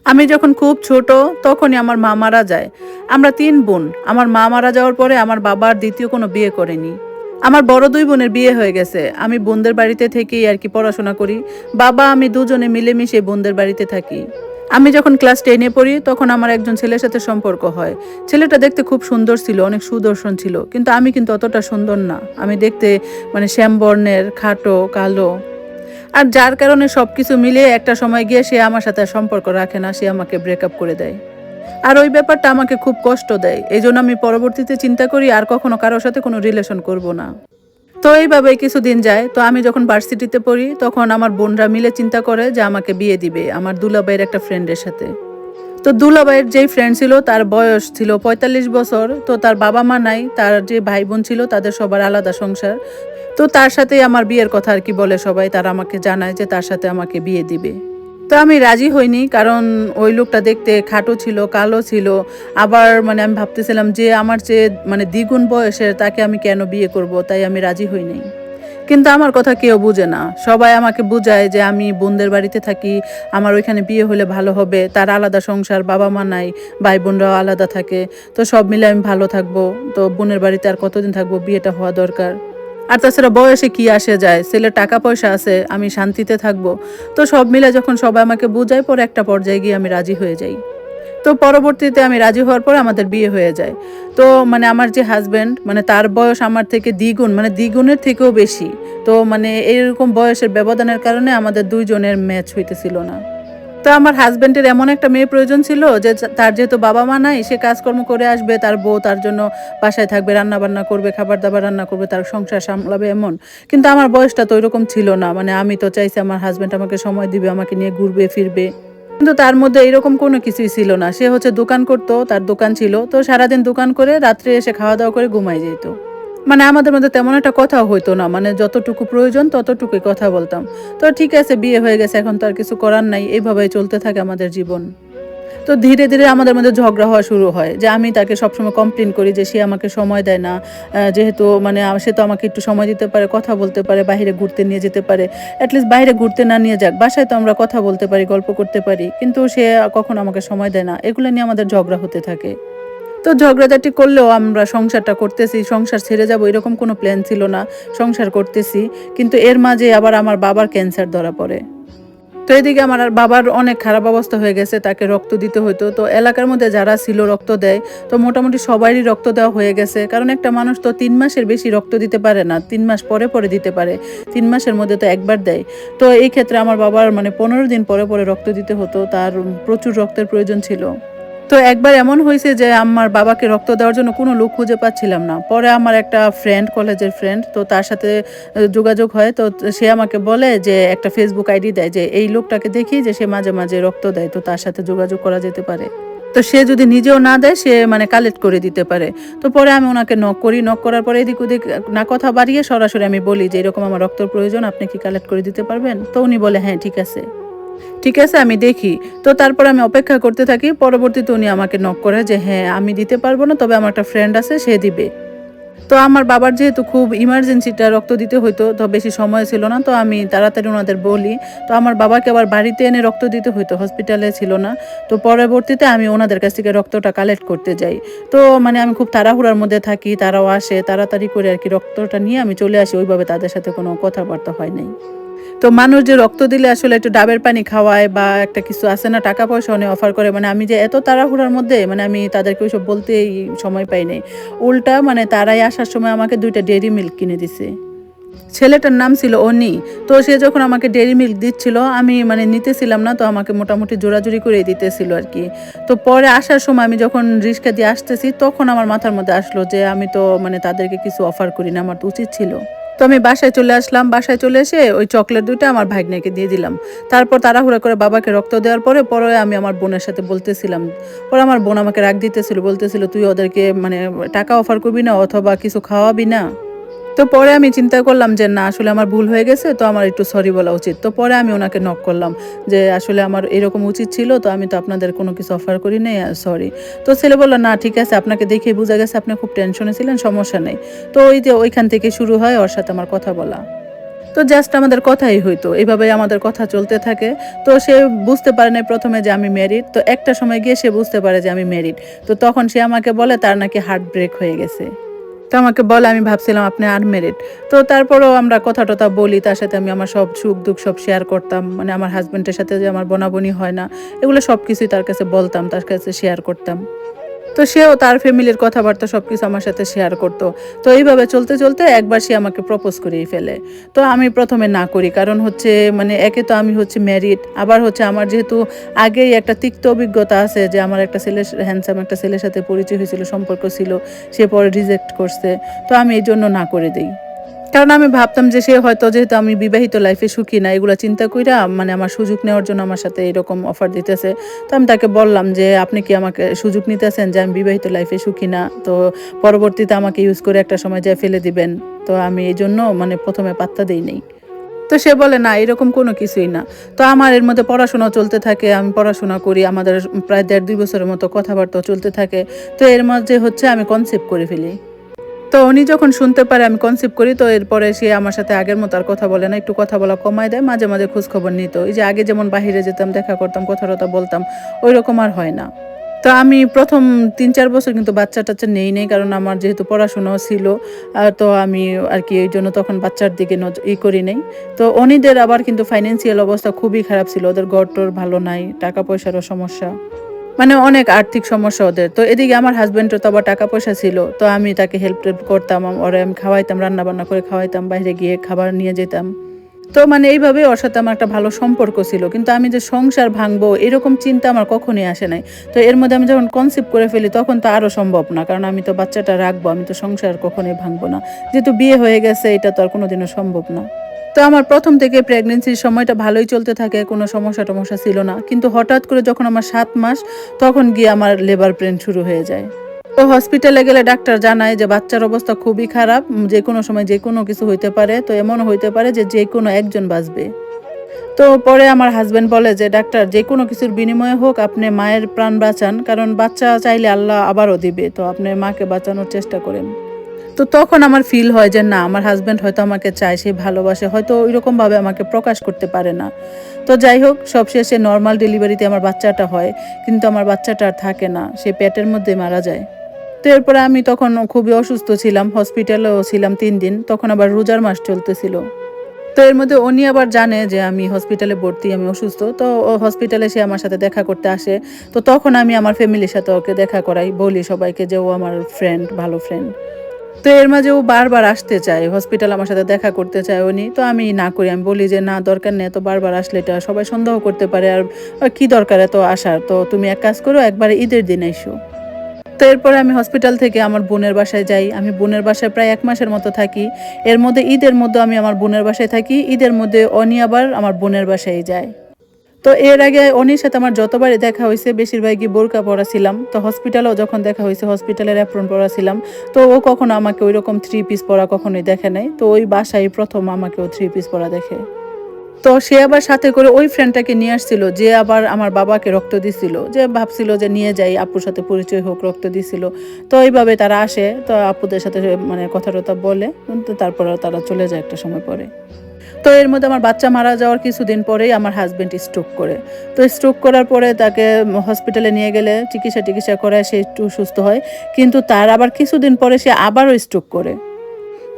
আমি যখন খুব ছোট তখনই আমার মা মারা যায়। আমরা ৩ বোন। আমার মা মারা যাওয়ার পরে আমার বাবা আর ২য় কোনো বিয়ে করেনি। আমার বড় ২ বোনের বিয়ে হয়ে গেছে। আমি বোনদের বাড়িতে থেকেই আরকি পড়াশোনা করি। বাবা আমি দুজনে মিলেমিশে বোনদের বাড়িতে থাকি। আমি যখন ক্লাস 10 এ পড়ি তখন আমার একজন ছেলের সাথে সম্পর্ক হয়। ছেলেটা দেখতে খুব সুন্দর ছিল, অনেক সুদর্শন ছিল। কিন্তু আমি কিন্তু অতটা সুন্দর না। আমি দেখতে মানে শ্যামবর্ণের, খাটো, কালো। আর যার কারণে সবকিছু মিলিয়ে একটা সময় গিয়ে সে আমার সাথে আর সম্পর্ক রাখে না। সে আমাকে ব্রেকআপ করে দেয়। আর ওই ব্যাপারটা আমাকে খুব কষ্ট দেয়। এজন্য আমি পরবর্তীতে চিন্তা করি আর কখনো কারো সাথে কোনো রিলেশন করব না। তো এইভাবেই কিছুদিন যায়। তো আমি যখন ভার্সিটিতে পড়ি তখন আমার বোনরা মিলে চিন্তা করে যে আমাকে বিয়ে দিবে আমার দুলাভাইয়ের একটা ফ্রেন্ডের সাথে। তো দুলাভাইয়ের যেই ফ্রেন্ড ছিল তার বয়স ছিল ৪৫ বছর। তো তার বাবা-মা নাই। তার যে ভাই-বোন ছিল তাদের সবার আলাদা সংসার। তো তার সাথেই আমার বিয়ের কথা আরকি বলে সবাই। তারা আমাকে জানায় যে তার সাথে আমাকে বিয়ে দিবে। তো আমি রাজি হইনি। কারণ ওই লোকটা দেখতে খাটো ছিল, কালো ছিল। আবার মানে আমি ভাবতেছিলাম যে আমার চেয়ে মানে দ্বিগুণ বয়সের তাকে আমি কেন বিয়ে করব? তাই আমি রাজি হই নাই। কিন্তু আমার কথা কেউ বুঝে না। সবাই আমাকে বুঝায় যে আমি বোনদের বাড়িতে থাকি, আমার ওইখানে বিয়ে হলে ভালো হবে। তার আলাদা সংসার, বাবা-মা নাই, ভাই-বোনরাও আলাদা থাকে। তো সব মিলে আমি ভালো থাকবো। তো বোনের বাড়িতে আর কতদিন থাকবো? বিয়েটা হওয়া দরকার। আর তাছাড়া বয়সে কি আসে যায়? ছেলের টাকা পয়সা আছে, আমি শান্তিতে থাকবো। তো সব মিলে যখন সবাই আমাকে বুঝায় পরে একটা পর্যায়ে গিয়ে আমি রাজি হয়ে যাই। তো পরবর্তীতে আমি রাজি হওয়ার পরে আমাদের বিয়ে হয়ে যায়। তো মানে আমার যে হাসব্যান্ড মানে তার বয়স আমার থেকে দ্বিগুণ মানে দ্বিগুণের থেকেও বেশি। তো মানে এরকম বয়সের ব্যবধানের কারণে আমাদের ২ জনের ম্যাচ হইতেছিল না। তো আমার হাসব্যান্ডের এমন একটা মেয়ে প্রয়োজন ছিল যে তার যেহেতু বাবা-মা নাই, সে কাজকর্ম করে আসবে, তার বউ তার জন্য বাসায় থাকবে, রান্না-বান্না করবে, খাবার-দাবার রান্না করবে, তার সংসার সামলাবে এমন। কিন্তু আমার বয়সটা তো ঐরকম ছিল না। মানে আমি তো চাইছি আমার হাসব্যান্ড আমাকে সময় দিবে, আমাকে নিয়ে ঘুরবে ফিরবে। কিন্তু তার মধ্যে এরকম কোনো কিছুই ছিল না। সে হচ্ছে দোকান করতো, তার দোকান ছিল। তো সারাদিন দোকান করে রাত্রে এসে খাওয়া-দাওয়া করে ঘুমায় যেত। মানে আমাদের মধ্যে তেমন একটা কথাও হইতো না। মানে যতটুকু প্রয়োজন ততটুকুই কথা বলতাম। তো ঠিক আছে বিয়ে হয়ে গেছে এখন তো আর কিছু করার নাই। এভাবেই চলতে থাকে আমাদের জীবন। তো ধীরে, ধীরে আমাদের মধ্যে ঝগড়া হওয়া শুরু হয়। যে আমি তাকে সবসময় কমপ্লেইন করি যে সে আমাকে সময় দেয় না। যেহেতু মানে সে তো আমাকে একটু সময় দিতে পারে, কথা বলতে পারে, বাহিরে ঘুরতে নিয়ে যেতে পারে। এট লিস্ট বাইরে ঘুরতে না নিয়ে যাক। বাসায় তো আমরা কথা বলতে পারি, গল্প করতে পারি। কিন্তু সে কখনো আমাকে সময় দেয় না। এগুলো নিয়ে আমাদের ঝগড়া হতে থাকে। তো ঝগড়াঝাটি করলেও আমরা সংসারটা করতেছি, সংসার ছেড়ে যাবো এরকম কোনো প্ল্যান ছিল না। সংসার করতেছি। কিন্তু এর মাঝে আবার আমার বাবার ক্যান্সার ধরা পড়ে। তো এদিকে আমার আর বাবার অনেক খারাপ অবস্থা হয়ে গেছে। তাকে রক্ত দিতে হইতো। তো এলাকার মধ্যে যারা ছিল রক্ত দেয়, তো মোটামুটি সবারই রক্ত দেওয়া হয়ে গেছে। কারণ একটা মানুষ তো ৩ মাসের বেশি রক্ত দিতে পারে না। ৩ মাস পরে, পরে দিতে পারে। ৩ মাসের মধ্যে তো একবার দেয়। তো এই ক্ষেত্রে আমার বাবার মানে ১৫ দিন পরে, পরে রক্ত দিতে হতো। তার প্রচুর রক্তের প্রয়োজন ছিল। তো একবার এমন হইছে যে আমার বাবাকে রক্ত দেওয়ার জন্য কোনো লোক খুঁজে পাচ্ছিলাম না। পরে আমার একটা ফ্রেন্ড, কলেজের ফ্রেন্ড, তো তার সাথে যোগাযোগ হয়। তো সে আমাকে বলে যে একটা Facebook আইডি দেয় যে এই লোকটাকে দেখি যে সে মাঝে, মাঝে রক্ত দেয়। তো তার সাথে যোগাযোগ করা যেতে পারে। তো সে যদি নিজেও না দেয় সে মানে কালেক্ট করে দিতে পারে। তো পরে আমি উনাকে নক করি। নক করার পরে এদিক ওদিক না কথা বাড়িয়ে সরাসরি আমি বলি যে এরকম আমার রক্তের প্রয়োজন, আপনি কি কালেক্ট করে দিতে পারবেন? তো উনি বলে হ্যাঁ ঠিক আছে। ঠিক আছে আমি দেখি। তো তারপরে আমি অপেক্ষা করতে থাকি। পরবর্তীতে উনি আমাকে নক করে যে হ্যাঁ, আমি দিতে পারব না। তবে আমার একটা ফ্রেন্ড আছে সে দিবে। তো আমার বাবার যেহেতু খুব ইমার্জেন্সিটা রক্ত দিতে হইতো, তো বেশি সময় ছিল না। তো আমি তাড়াতাড়ি উনাদের বলি। তো আমার বাবাকে আবার বাড়িতে এনে রক্ত দিতে হইতো, হসপিটালে ছিল না। তো পরবর্তীতে আমি ওনাদের কাছ থেকে রক্তটা কালেক্ট করতে যাই। তো মানে আমি খুব তাড়াহুড়ার মধ্যে থাকি, তারাও আসে। তাড়াতাড়ি করে আরকি রক্তটা নিয়ে আমি চলে আসি। ওইভাবে তাদের সাথে কোনো কথাবার্তা হয় নাই। তো মানুষ যে রক্ত দিলে আসলে একটু ডাবের পানি খাওয়ায় বা একটা কিছু আছে না টাকা পয়সা অনেক অফার করে। মানে আমি যে এত তাড়াহুড়ার মধ্যে মানে আমি তাদেরকে ওইসব বলতেই সময় পাই নাই। উল্টা মানে তারাই আসার সময় আমাকে ২ টা ডেইরি মিল্ক কিনে দিছে। ছেলেটার নাম ছিল অনি। তো সে যখন আমাকে ডেইরি মিল্ক দিচ্ছিল আমি মানে নিতেছিলাম না। তো আমাকে মোটামুটি জোরাজুরি করেই দিতেছিল আরকি। তো পরে আসার সময় আমি যখন রিক্সা দিয়ে আসতেছি তখন আমার মাথার মধ্যে আসলো যে আমি তো মানে তাদেরকে কিছু অফার করি না। আমার তো উচিত ছিল। তো আমি বাসায় চলে আসলাম। বাসায় চলে এসে ওই চকলেট ২ টা আমার ভাগ্নেকে দিয়ে দিলাম। তারপর তাড়াহুড়া করে বাবাকে রক্ত দেওয়ার পরে আমি আমার বোনের সাথে বলতেছিলাম। পরে আমার বোন আমাকে রাগ দিতেছিল। বলতেছিল, "তুই ওদেরকে মানে টাকা অফার করবি না অথবা কিছু খাওয়াবি না?" তো পরে আমি চিন্তা করলাম যে না আসলে আমার ভুল হয়ে গেছে। তো আমার একটু সরি বলা উচিত। তো পরে আমি উনাকে নক করলাম যে, "আসলে আমার এরকম উচিত ছিল। তো আমি তো আপনাদের কোনো কিছু অফার করি নাই। সরি।" তো ছেলে বলল, "না ঠিক আছে। আপনাকে দেখেই বুঝা গেছে আপনি খুব টেনশনে ছিলেন। সমস্যা নেই।" তো ওই যে ওইখান থেকে শুরু হয় ওর সাথে আমার কথা বলা। তো তো জাস্ট আমাদের কথাই হইতো, এভাবেই আমাদের কথা চলতে থাকে। তো সে বুঝতে পারে নাই প্রথমে যে আমি ম্যারিড। তো একটা সময় গিয়ে সে বুঝতে পারে যে আমি ম্যারিড। তো তখন সে আমাকে বলে তার নাকি হার্ট ব্রেক হয়ে গেছে। তো আমাকে বলে, আমি ভাবছিলাম আপনি আনমেরিড। তো তারপরেও আমরা কথা-টথা বলি, তার সাথে আমি আমার সব সুখ-দুঃখ সব শেয়ার করতাম। মানে আমার হাসব্যান্ডের সাথে যে আমার বনাবনি হয় না, এগুলো সবকিছুই তার কাছে বলতাম, তার কাছে শেয়ার করতাম। তো সেও তার ফ্যামিলির কথাবার্তা সবকিছু আমার সাথে শেয়ার করত। তো এইভাবে চলতে, চলতে একবার সে আমাকে প্রপোজ করেই ফেলে। তো আমি ১ম এ না করি। কারণ হচ্ছে মানে একে তো আমি হচ্ছে ম্যারিড, আবার হচ্ছে আমার যেহেতু আগেই একটা তিক্ত অভিজ্ঞতা আছে যে আমার একটা ছেলের হ্যান্ডসাম একটা ছেলের সাথে পরিচয় হয়েছিল, সম্পর্ক ছিল। সে পরে রিজেক্ট করছে। তো আমি এজন্য না করে দেই। কারণ আমি ভাবতাম যে সে হয়তো যেহেতু আমি বিবাহিত লাইফে সুখী না, এগুলা চিন্তা কইরা মানে আমার সুযোগ নেওয়ার জন্য আমার সাথে এরকম অফার দিতেছে। তো আমি তাকে বললাম যে, "আপনি কি আমাকে সুযোগ নিতেছেন যে আমি বিবাহিত লাইফে সুখী না? তো পরবর্তীতে আমাকে ইউজ করে একটা সময় যেয়ে ফেলে দিবেন।" তো আমি এজন্য মানে ১ম এ পাত্তা দেই নাই। তো সে বলে, "না, এরকম কোনো কিছুই না।" তো আমার এর মধ্যে পড়াশোনাও চলতে থাকে। আমি পড়াশোনা করি। আমাদের প্রায় ১.৫-২ বছরের মতো কথাবার্তাও চলতে থাকে। তো এর মাঝে হচ্ছে আমি কনসিভ করে ফেলি। তো উনি যখন শুনতে পারে আমি কনসিভ করি, তো এরপরে সে আমার সাথে আগের মতো আর কথা বলে না। একটু কথা বলা কমায় দেয়। মাঝে, মাঝে খোঁজখবর নিত। এই যে আগে যেমন বাহিরে যেতাম, দেখা করতাম, কথা-টথা বলতাম, ঐরকম আর হয় না। তো আমি ১ম ৩-৪ বছর কিন্তু বাচ্চা-টাচ্চা নেই নাই। কারণ আমার যেহেতু পড়াশোনাও ছিল, তো আমি আরকি এইজন্য তখন বাচ্চার দিকে করি নাই। তো অনিদের আবার কিন্তু ফাইন্যান্সিয়াল অবস্থা খুবই খারাপ ছিল। ওদের ঘর-টর ভালো নাই, টাকা-পয়সারও সমস্যা। মানে অনেক আর্থিক সমস্যা ওদের। তো এদিকে আমার হাসব্যান্ডের তো আবার টাকা-পয়সা ছিল। তো আমি তাকে হেল্প-টেল্প করতাম। ওরে আমি খাওয়াইতাম, রান্না-বান্না করে খাওয়াইতাম, বাইরে গিয়ে খাবার নিয়ে যেতাম। তো মানে এইভাবে ওর সাথে আমার একটা ভালো সম্পর্ক ছিল। কিন্তু আমি যে সংসার ভাঙবো এরকম চিন্তা আমার কখনোই আসে নাই। তো এর মধ্যে আমি যখন কনসিভ করে ফেলি তখন তো আরো সম্ভব না। কারণ আমি তো বাচ্চাটা রাখবো, আমি তো সংসার কখনোই ভাঙবো না। যেহেতু বিয়ে হয়ে গেছে এটা তো আর কোনোদিনও সম্ভব না। তো আমার ১ম থেকে প্রেগন্যান্সির সময়টা ভালোই চলতে থাকে, কোনো সমস্যা-টমস্যা ছিল না। কিন্তু হঠাৎ করে যখন আমার ৭ মাস, তখন গিয়ে আমার লেবার পেইন শুরু হয়ে যায়। তো হসপিটালে গেলে ডাক্তার জানায় যে বাচ্চার অবস্থা খুবই খারাপ। যেকোনো সময় যেকোনো কিছু হইতে পারে। তো এমনও হইতে পারে যে যেকোনো একজন বাঁচবে। তো পরে আমার হাসব্যান্ড বলে যে, "ডাক্তার, যেকোনো কিছুর বিনিময়ে হোক আপনি মায়ের প্রাণ বাঁচান। কারণ বাচ্চা চাইলে আল্লাহ আবারও দিবে। তো আপনি মাকে বাঁচানোর চেষ্টা করেন।" তো তখন আমার ফিল হয় যে না, আমার হাসব্যান্ড হয়তো আমাকে চায়, সে ভালোবাসে। হয়তো ঐরকমভাবে আমাকে প্রকাশ করতে পারে না। তো যাই হোক, সবশেষে নরমাল ডেলিভারিতে আমার বাচ্চাটা হয়। কিন্তু আমার বাচ্চাটা আর থাকে না। সে পেটের মধ্যে মারা যায়। তো এরপরে আমি তখন খুবই অসুস্থ ছিলাম। হসপিটালেও ছিলাম ৩ দিন। তখন আবার রোজার মাস চলতেছিল। তো এর মধ্যে উনি আবার জানে যে আমি হসপিটালে ভর্তি, আমি অসুস্থ। তো ও হসপিটালে সে আমার সাথে দেখা করতে আসে। তো তখন আমি আমার ফ্যামিলির সাথে ওকে দেখা করাই। বলি সবাইকে যে ও আমার ফ্রেন্ড, ভালো ফ্রেন্ড। তো এর মাঝে ও বারবার আসতে চায়। হসপিটালে আমার সাথে দেখা করতে চায় উনি। তো আমি না করি। আমি বলি যে, "না, দরকার নেই। এত বারবার আসলে এটা সবাই সন্দেহ করতে পারে। আর কি দরকার এত আসার? তো তুমি এক কাজ করো, একবারে ঈদের দিন আইসো।" তো এরপরে আমি হসপিটাল থেকে আমার বোনের বাসায় যাই। আমি বোনের বাসায় প্রায় ১ মাসের মতো থাকি। এর মধ্যে ঈদের মধ্যে আমি আমার বোনের বাসায় থাকি। ঈদের মধ্যে অনি আবার আমার বোনের বাসায় যায়। তো এর আগে অনির সাথে আমার যতবারই দেখা হইছে বেশিরভাগই বোরকা পরা ছিলাম। তো হসপিটালেও যখন দেখা হইছে হসপিটালের অ্যাপ্রন পরা ছিলাম। তো ও কখনো আমাকে ঐরকম 3 পিস পরা কখনোই দেখে নাই। তো ওই বাসায় ১ম আমাকে ও 3 পিস পরা দেখে। তো সে আবার সাথে করে ওই ফ্রেন্ডটাকে নিয়ে আসছিল যে আবার আমার বাবাকে রক্ত দিছিল। যে ভাবছিল যে নিয়ে যাই, আপুর সাথে পরিচয় হোক, রক্ত দিছিল। তো এইভাবে তারা আসে। তো আপুদের সাথে মানে কথা-টথা বলে। তো তারপরে তারা চলে যায় একটা সময় পরে। তো এর মধ্যে আমার বাচ্চা মারা যাওয়ার কিছুদিন পরেই আমার হাসব্যান্ড স্ট্রোক করে। তো স্ট্রোক করার পরে তাকে হসপিটালে নিয়ে গেলে চিকিৎসা করায় সে একটু সুস্থ হয়। কিন্তু তার আবার কিছুদিন পরে সে আবারও স্ট্রোক করে।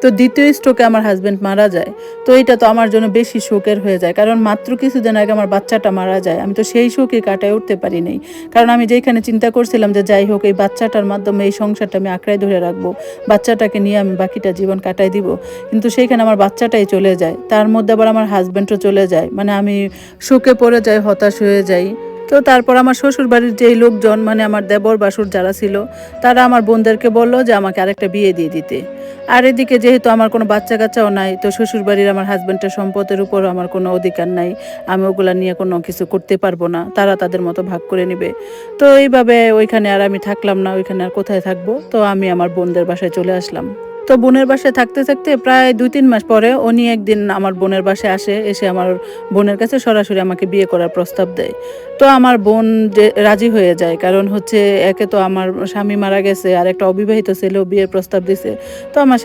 তো ২য় স্ট্রোকে আমার হাসব্যান্ড মারা যায়। তো এইটা তো আমার জন্য বেশি শোকের হয়ে যায়। কারণ মাত্র কিছুদিন আগে আমার বাচ্চাটা মারা যায়। আমি তো সেই শোকই কাটায় উঠতে পারি নাই। কারণ আমি যেখানে চিন্তা করছিলাম যে যাই হোক এই বাচ্চাটার মাধ্যমে এই সংসারটা আমি আঁকড়ায় ধরে রাখবো। বাচ্চাটাকে নিয়ে আমি বাকিটা জীবন কাটায় দিব। কিন্তু সেইখানে আমার বাচ্চাটাই চলে যায়। তার মধ্যে আবার আমার হাসব্যান্ডও চলে যায়। মানে আমি শোকে পড়ে যাই, হতাশ হয়ে যাই। তো তারপর আমার শ্বশুরবাড়ির যেই লোকজন মানে আমার দেবর বাসুর যারা ছিল, তারা আমার বোনদেরকে বলল যে আমাকে আরেকটা বিয়ে দিয়ে দিতে। আর এদিকে যেহেতু আমার কোনো বাচ্চা-কাচ্চাও নাই, তো শ্বশুরবাড়ির আমার হাসব্যান্ডের সম্পদের উপরও আমার কোনো অধিকার নাই। আমি ওগুলা নিয়ে কোনো কিছু করতে পারবো না। তারা তাদের মতো ভাগ করে নিবে। তো এইভাবে ওইখানে আর আমি থাকলাম না। ওইখানে আর কোথায় থাকবো? তো আমি আমার বোনদের বাসায় চলে আসলাম। তো বোনের বাসায় থাকতে থাকতে প্রায় 2-3 মাস পরে উনি একদিন আমার বোনের বাসায় আসে, এসে আমার বোনের কাছে সরাসরি আমাকে বিয়ে করার প্রস্তাব দেয়। তো আমার বোন যে রাজি হয়ে যায়, কারণ হচ্ছে একে তো আমার স্বামী মারা গেছে, আর একটা অবিবাহিত ছেলেও বিয়ের প্রস্তাব দিছে। তো আমার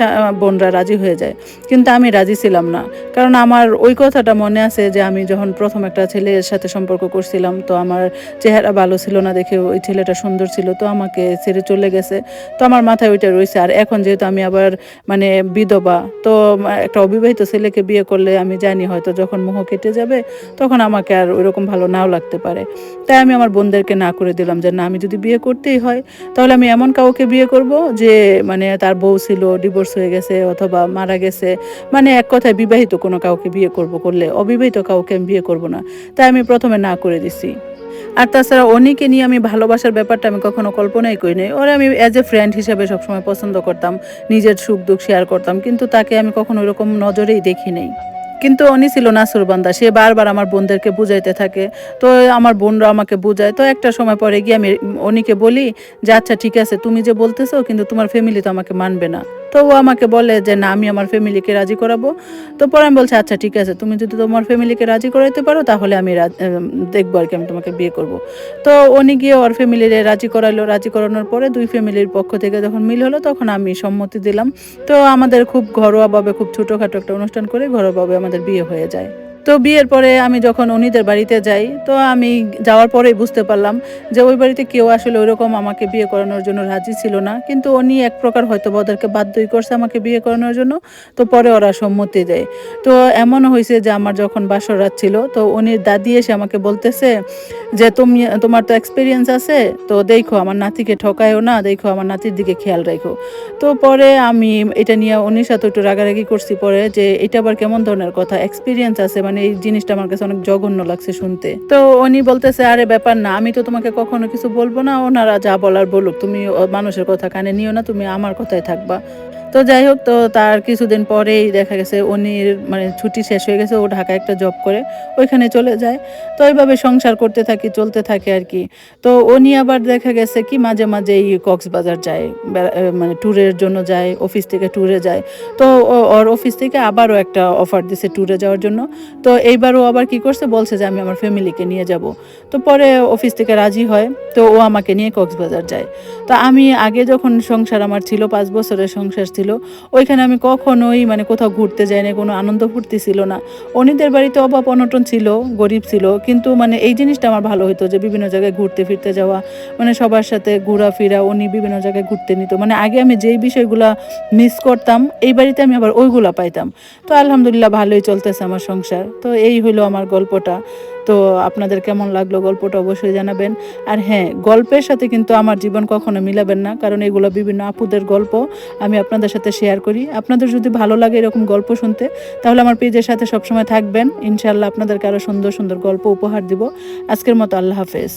বোনরা রাজি হয়ে যায়, কিন্তু আমি রাজি ছিলাম না। কারণ আমার ওই কথাটা মনে আছে যে আমি যখন প্রথম একটা ছেলের সাথে সম্পর্ক করছিলাম, তো আমার চেহারা ভালো ছিল না দেখে ওই ছেলেটা সুন্দর ছিল, তো আমাকে ছেড়ে চলে গেছে। তো আমার মাথায় ওইটা রয়েছে। আর এখন যেহেতু আমি আবার মানে বিধবা, তো একটা অবিবাহিত ছেলেকে বিয়ে করলে আমি জানি হয়তো যখন মোহ কেটে যাবে তখন আমাকে আর ওইরকম ভালো নাও লাগতে পারে। তাই আমি আমার বোনদেরকে না করে দিলাম যে না, আমি যদি বিয়ে করতেই হয় তাহলে আমি এমন কাউকে বিয়ে করব যে মানে তার বউ ছিল, ডিভোর্স হয়ে গেছে অথবা মারা গেছে, মানে এক কথায় বিবাহিত কোনো কাউকে বিয়ে করব, করলে অবিবাহিত কাউকে আমি বিয়ে করব না। তাই আমি প্রথমে না করে দিছি। আর তাছাড়া অনিকে নিয়ে আমি ভালোবাসার ব্যাপারটা আমি কখনো কল্পনাই করি নাই। ওরে আমি অ্যাজ এ ফ্রেন্ড হিসেবে সবসময় পছন্দ করতাম, নিজের সুখ দুঃখ শেয়ার করতাম, কিন্তু তাকে আমি কখনো ওইরকম নজরেই দেখি নাই। কিন্তু উনি ছিল নাছোড়বান্দা, সে বারবার আমার বোনদেরকে বুঝাইতে থাকে। তো আমার বোনরা আমাকে বুঝায়। তো একটা সময় পরে গিয়ে আমি উনিকে বলি যে আচ্ছা ঠিক আছে, তুমি যে বলতেছো কিন্তু তোমার ফ্যামিলি তো আমাকে মানবে না। তো ও আমাকে বলে যে না, আমি আমার ফ্যামিলিকে রাজি করাবো। তো পরে আমি বলছি আচ্ছা ঠিক আছে, তুমি যদি তোমার ফ্যামিলিকে রাজি করাইতে পারো তাহলে আমি দেখবো আর কি, আমি তোমাকে বিয়ে করব। তো উনি গিয়ে ওর ফ্যামিলির রাজি করাইলো। রাজি করানোর পরে দুই ফ্যামিলির পক্ষ থেকে যখন মিল হলো তখন আমি সম্মতি দিলাম। তো আমাদের খুব ঘরোয়াভাবে, খুব ছোটোখাটো একটা অনুষ্ঠান করে ঘরোয়াভাবে আমাদের বিয়ে হয়ে যায়। তো বিয়ের পরে আমি যখন উনিদের বাড়িতে যাই, তো আমি যাওয়ার পরেই বুঝতে পারলাম যে ওই বাড়িতে কেউ আসলে ওইরকম আমাকে বিয়ে করানোর জন্য রাজি ছিল না। কিন্তু উনি এক প্রকার হয়তো ওদেরকে বাধ্যই করছে আমাকে বিয়ে করানোর জন্য। তো পরে ওরা সম্মতি দেয়। তো এমনও হয়েছে যে আমার যখন বাসর রাত ছিল, তো উনির দাদি এসে আমাকে বলতেছে যে তোমার তো এক্সপিরিয়েন্স আছে, তো দেখো আমার নাতিকে ঠকায়ও না, দেখো আমার নাতির দিকে খেয়াল রাখো। তো পরে আমি এটা নিয়ে উনির সাথে একটু রাগারাগি করছি পরে, যে এটা আবার কেমন ধরনের কথা, এক্সপিরিয়েন্স আছে মানে, এই জিনিসটা আমার কাছে অনেক জঘন্য লাগছে শুনতে। তো উনি বলতেছে আরে ব্যাপার না, আমি তো তোমাকে কখনো কিছু বলবো না, ওনারা যা বলার বলুক, তুমি মানুষের কথা কানে নিও না, তুমি আমার কথায় থাকবা। তো যাই হোক, তো তার কিছুদিন পরেই দেখা গেছে উনির মানে ছুটি শেষ হয়ে গেছে, ও ঢাকায় একটা জব করে, ওইখানে চলে যায়। তো এইভাবে সংসার করতে থাকি, চলতে থাকে আর কি। তো উনি আবার দেখা গেছে কি মাঝে মাঝে এই কক্সবাজার যায়, মানে ট্যুরের জন্য যায়, অফিস থেকে ট্যুরে যায়। তো ওর অফিস থেকে আবারও একটা অফার দিছে ট্যুরে যাওয়ার জন্য। তো এইবারও আবার কি করছে, বলছে যে আমি আমার ফ্যামিলিকে নিয়ে যাব। তো পরে অফিস থেকে রাজি হয়, তো ও আমাকে নিয়ে কক্সবাজার যায়। তো আমি আগে যখন সংসার আমার ছিল, 5 বছরের সংসার ছিল, ওইখানে আমি কখনোই মানে কোথাও ঘুরতে যাই না, কোনো আনন্দ ফুর্তি ছিল না। অনিদের বাড়িতে অভাব অনটন ছিল, গরিব ছিল, কিন্তু মানে এই জিনিসটা আমার ভালো হতো যে বিভিন্ন জায়গায় ঘুরতে ফিরতে যাওয়া, মানে সবার সাথে ঘোরাফেরা, উনি বিভিন্ন জায়গায় ঘুরতে নিত। মানে আগে আমি যেই বিষয়গুলা মিস করতাম, এই বাড়িতে আমি আবার ওইগুলা পাইতাম। তো আলহামদুলিল্লাহ ভালোই চলতেছে আমার সংসার। তো এই হলো আমার গল্পটা। তো আপনাদের কেমন লাগলো গল্পটা অবশ্যই জানাবেন। আর হ্যাঁ, গল্পের সাথে কিন্তু আমার জীবন কখনো মিলাবেন না, কারণ এগুলো বিভিন্ন আপুদের গল্প আমি আপনাদের সাথে শেয়ার করি। আপনাদের যদি ভালো লাগে এরকম গল্প শুনতে, তাহলে আমার পেজের সাথে সবসময় থাকবেন। ইনশাল্লাহ আপনাদেরকে আরও সুন্দর সুন্দর গল্প উপহার দিব। আজকের মতো আল্লাহ হাফেজ।